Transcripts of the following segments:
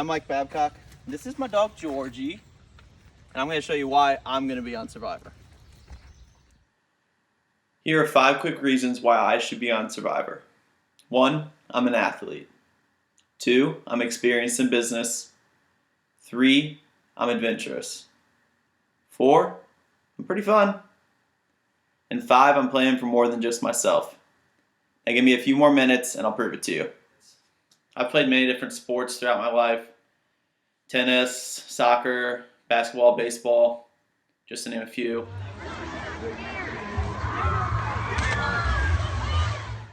I'm Mike Babcock. This is my dog Georgie, and I'm going to show you why I'm going to be on Survivor. Here are 5 quick reasons why I should be on Survivor. 1, I'm an athlete. 2, I'm experienced in business. 3, I'm adventurous. 4, I'm pretty fun. And 5, I'm playing for more than just myself. Now give me a few more minutes and I'll prove it to you. I've played many different sports throughout my life. Tennis, soccer, basketball, baseball, just to name a few.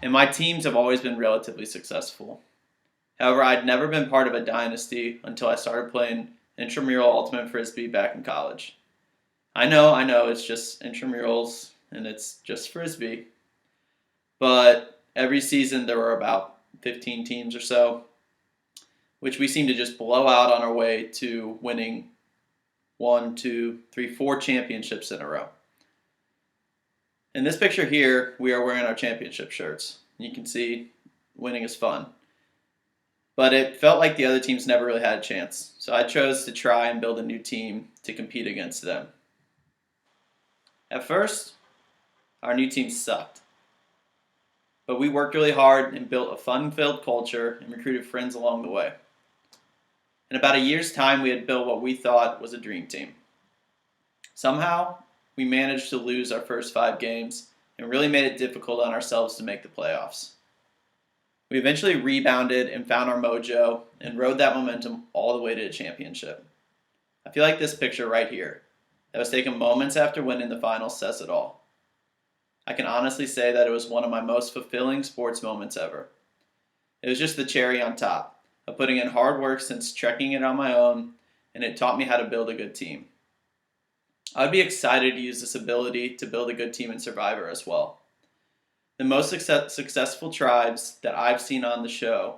And my teams have always been relatively successful. However, I'd never been part of a dynasty until I started playing intramural ultimate frisbee back in college. I know, it's just intramurals and it's just frisbee. But every season there were about 15 teams or so, which we seemed to just blow out on our way to winning 1, 2, 3, 4 championships in a row. In this picture here, we are wearing our championship shirts. You can see winning is fun. But it felt like the other teams never really had a chance, so I chose to try and build a new team to compete against them. At first, our new team sucked. But we worked really hard and built a fun-filled culture and recruited friends along the way. In about a year's time, we had built what we thought was a dream team. Somehow, we managed to lose our first 5 games and really made it difficult on ourselves to make the playoffs. We eventually rebounded and found our mojo and rode that momentum all the way to the championship. I feel like this picture right here, that was taken moments after winning the finals, says it all. I can honestly say that it was one of my most fulfilling sports moments ever. It was just the cherry on top of putting in hard work since trekking it on my own, and it taught me how to build a good team. I'd be excited to use this ability to build a good team in Survivor as well. The most successful tribes that I've seen on the show,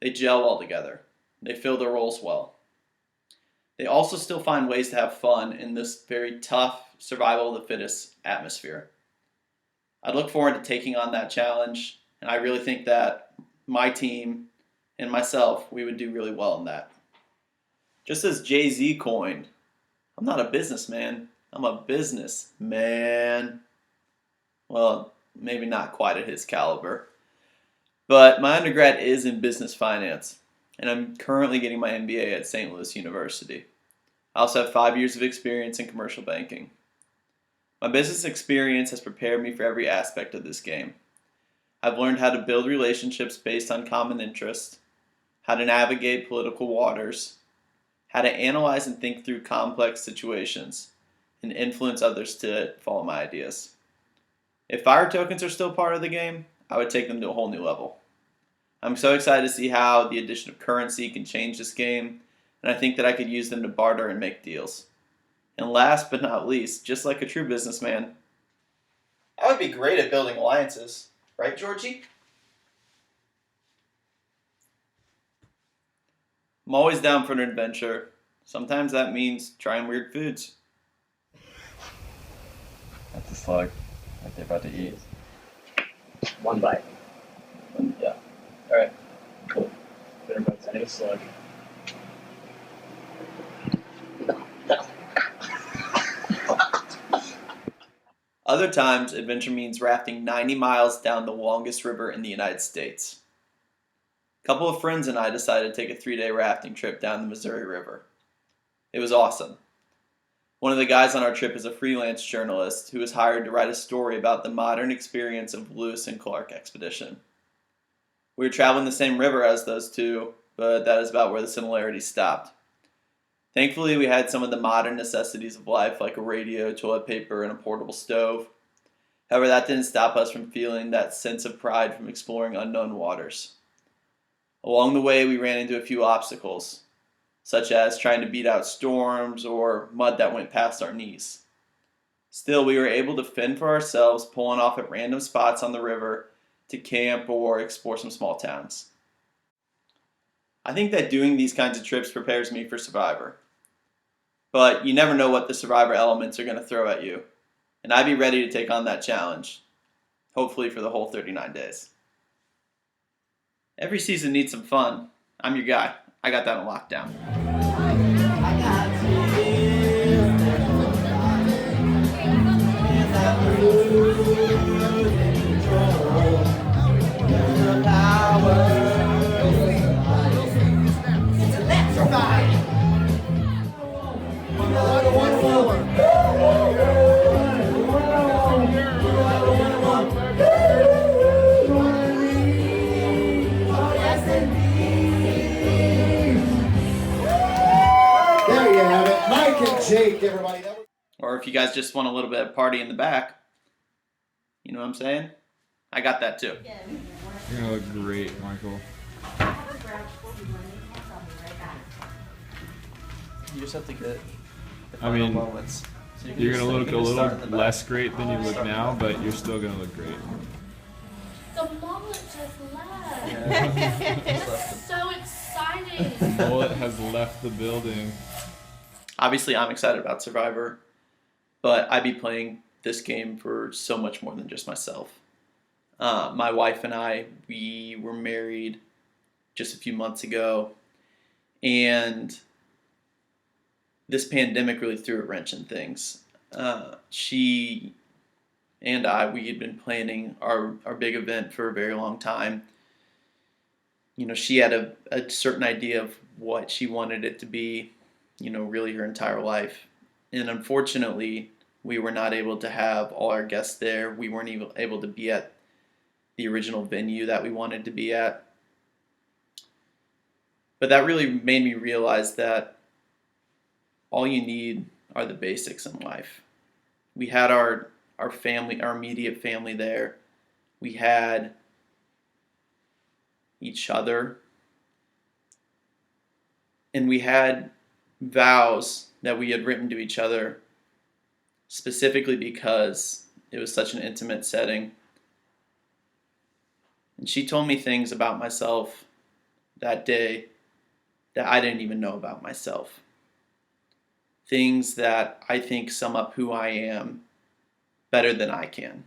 they gel well together. They fill their roles well. They also still find ways to have fun in this very tough survival of the fittest atmosphere. I look forward to taking on that challenge, and I really think that my team and myself, we would do really well in that. Just as Jay-Z coined, I'm not a businessman, I'm a businessman. Well, maybe not quite at his caliber. But my undergrad is in business finance, and I'm currently getting my MBA at St. Louis University. I also have 5 years of experience in commercial banking. My business experience has prepared me for every aspect of this game. I've learned how to build relationships based on common interest, how to navigate political waters, how to analyze and think through complex situations, and influence others to follow my ideas. If fire tokens are still part of the game, I would take them to a whole new level. I'm so excited to see how the addition of currency can change this game, and I think that I could use them to barter and make deals. And last but not least, just like a true businessman, I would be great at building alliances. Right, Georgie? I'm always down for an adventure. Sometimes that means trying weird foods. That's a slug that they're about to eat. 1 bite. Yeah. Alright. Cool. Better bites any slug. Other times, adventure means rafting 90 miles down the longest river in the United States. A couple of friends and I decided to take a 3-day rafting trip down the Missouri River. It was awesome. One of the guys on our trip is a freelance journalist who was hired to write a story about the modern experience of Lewis and Clark expedition. We were traveling the same river as those two, but that is about where the similarities stopped. Thankfully, we had some of the modern necessities of life like a radio, toilet paper, and a portable stove. However, that didn't stop us from feeling that sense of pride from exploring unknown waters. Along the way, we ran into a few obstacles, such as trying to beat out storms or mud that went past our knees. Still, we were able to fend for ourselves, pulling off at random spots on the river to camp or explore some small towns. I think that doing these kinds of trips prepares me for Survivor. But you never know what the Survivor elements are going to throw at you, and I'd be ready to take on that challenge, hopefully for the whole 39 days. Every season needs some fun. I'm your guy. I got that on lockdown. There you have it, Mike and Jake, everybody. Or if you guys just want a little bit of party in the back, you know what I'm saying? I got that too. You're gonna look great, Michael. You just have to get the I mean, moments. So You're gonna look a little less great than you look now, but you're still gonna look great. The mullet just left. It's so exciting. Mullet has left the building. Obviously, I'm excited about Survivor, but I'd be playing this game for so much more than just myself. My wife and I, we were married just a few months ago, and this pandemic really threw a wrench in things. She and I, we had been planning our big event for a very long time. You know, she had a certain idea of what she wanted it to be, you know, really her entire life. And unfortunately, we were not able to have all our guests there. We weren't even able to be at the original venue that we wanted to be at. But that really made me realize that all you need are the basics in life. We had our family, our immediate family there. We had each other. And we had vows that we had written to each other specifically because it was such an intimate setting. And she told me things about myself that day that I didn't even know about myself. Things that I think sum up who I am better than I can.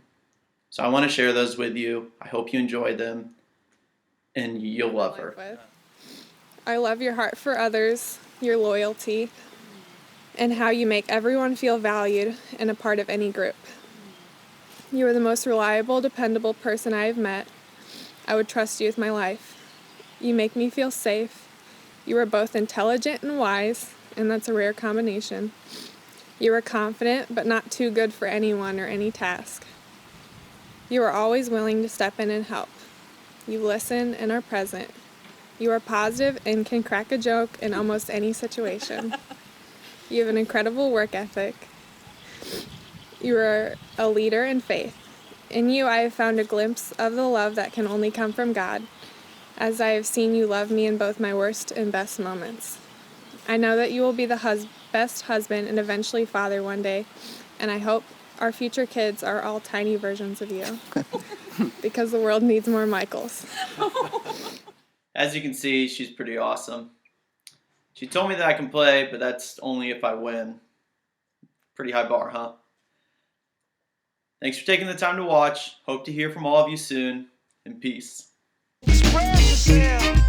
So I want to share those with you. I hope you enjoy them and you'll love her. I love your heart for others, your loyalty, and how you make everyone feel valued and a part of any group. You are the most reliable, dependable person I have met. I would trust you with my life. You make me feel safe. You are both intelligent and wise, and that's a rare combination. You are confident, but not too good for anyone or any task. You are always willing to step in and help. You listen and are present. You are positive and can crack a joke in almost any situation. You have an incredible work ethic. You are a leader in faith. In you, I have found a glimpse of the love that can only come from God, as I have seen you love me in both my worst and best moments. I know that you will be the best husband and eventually father one day, and I hope our future kids are all tiny versions of you, because the world needs more Michaels. As you can see, she's pretty awesome. She told me that I can play, but that's only if I win. Pretty high bar, huh? Thanks for taking the time to watch. Hope to hear from all of you soon, and peace. Spread yourself.